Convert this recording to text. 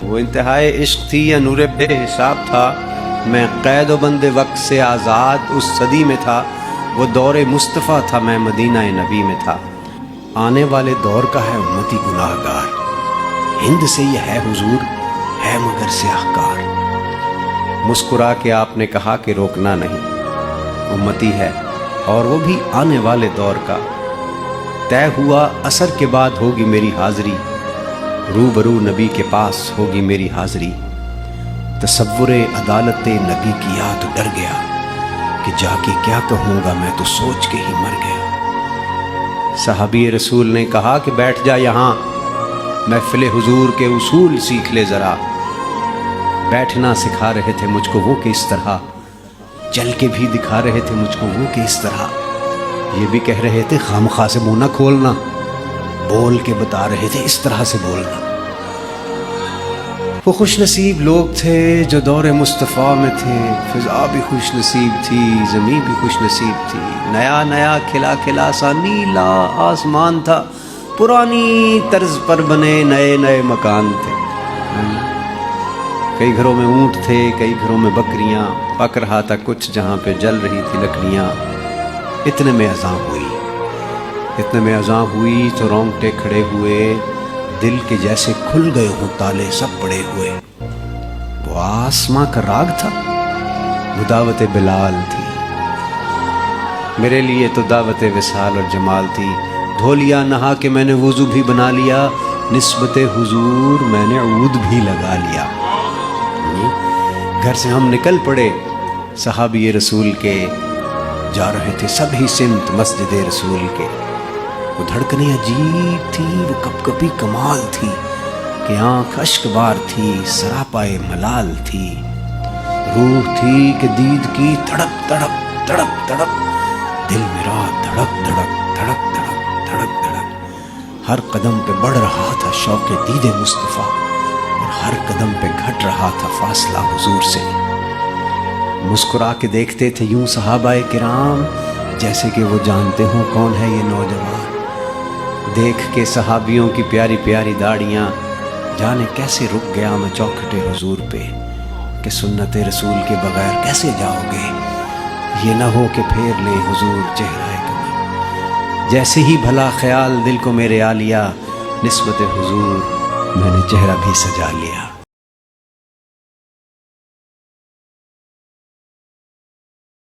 وہ انتہائے عشق تھی یا نور بے حساب تھا؟ میں قید و بند وقت سے آزاد اس صدی میں تھا، وہ دور مصطفیٰ تھا، میں مدینہ نبی میں تھا۔ آنے والے دور کا ہے امتی گناہ گار، ہند سے یہ ہے حضور، ہے مگر سیاہ کار۔ مسکرا کے آپ نے کہا کہ روکنا نہیں، امتی ہے اور وہ بھی آنے والے دور کا۔ طے ہوا عصر کے بعد ہوگی میری حاضری، روبرو نبی کے پاس ہوگی میری حاضری۔ تصور عدالت نبی کیا تو ڈر گیا کہ جا کے کیا کہوں گا، میں تو سوچ کے ہی مر گیا۔ صحابی رسول نے کہا کہ بیٹھ جا یہاں، محفل حضور کے اصول سیکھ لے ذرا۔ بیٹھنا سکھا رہے تھے مجھ کو وہ کہ اس طرح، چل کے بھی دکھا رہے تھے مجھ کو وہ کہ اس طرح۔ یہ بھی کہہ رہے تھے خامخواہ سے منہ نہ کھولنا، بول کے بتا رہے تھے اس طرح سے بولنا۔ وہ خوش نصیب لوگ تھے جو دور مصطفیٰ میں تھے، فضا بھی خوش نصیب تھی، زمین بھی خوش نصیب تھی۔ نیا نیا کھلا کھلا سا نیلا آسمان تھا، پرانی طرز پر بنے نئے نئے مکان تھے۔ کئی گھروں میں اونٹ تھے، کئی گھروں میں بکریاں، پک رہا تھا کچھ جہاں پہ جل رہی تھی لکڑیاں۔ اتنے میں اذان ہوئی تو رونگٹے کھڑے ہوئے، دل کے جیسے کھل گئے ہوں تالے سب پڑے ہوئے۔ وہ آسماں کا راگ تھا، وہ دعوت بلال تھی، میرے لیے تو دعوت وصال اور جمال تھی۔ دھو لیا نہا کے میں نے وضو بھی بنا لیا، نسبت حضور میں نے عود بھی لگا لیا۔ گھر سے ہم نکل پڑے صحابی رسول کے، جا رہے تھے سب ہی سمت مسجد رسول کے۔ وہ دھڑکنیں عجیب تھی، وہ کپ کپی کمال تھی کہ آنکھ اشک بار تھی، سراپائے ملال تھی۔ روح تھی کہ دید کی تڑپ تڑپ تڑپ تڑپ، دل میرا دھڑک دھڑک دھڑک دھڑک دھڑک دھڑک۔ ہر قدم پہ بڑھ رہا تھا شوق دید مصطفیٰ، اور ہر قدم پہ گھٹ رہا تھا فاصلہ حضور سے۔ مسکرا کے دیکھتے تھے یوں صحابہ کرام، جیسے کہ وہ جانتے ہوں کون ہے یہ نوجوان۔ دیکھ کے صحابیوں کی پیاری پیاری داڑیاں، جانے کیسے رک گیا میں چوکھٹے حضور پہ کہ سنت رسول کے بغیر کیسے جاؤ گے، یہ نہ ہو کہ پھیر لے حضور چہرہ کمر۔ جیسے ہی بھلا خیال دل کو میرے آ لیا، نسبت حضور میں نے چہرہ بھی سجا لیا۔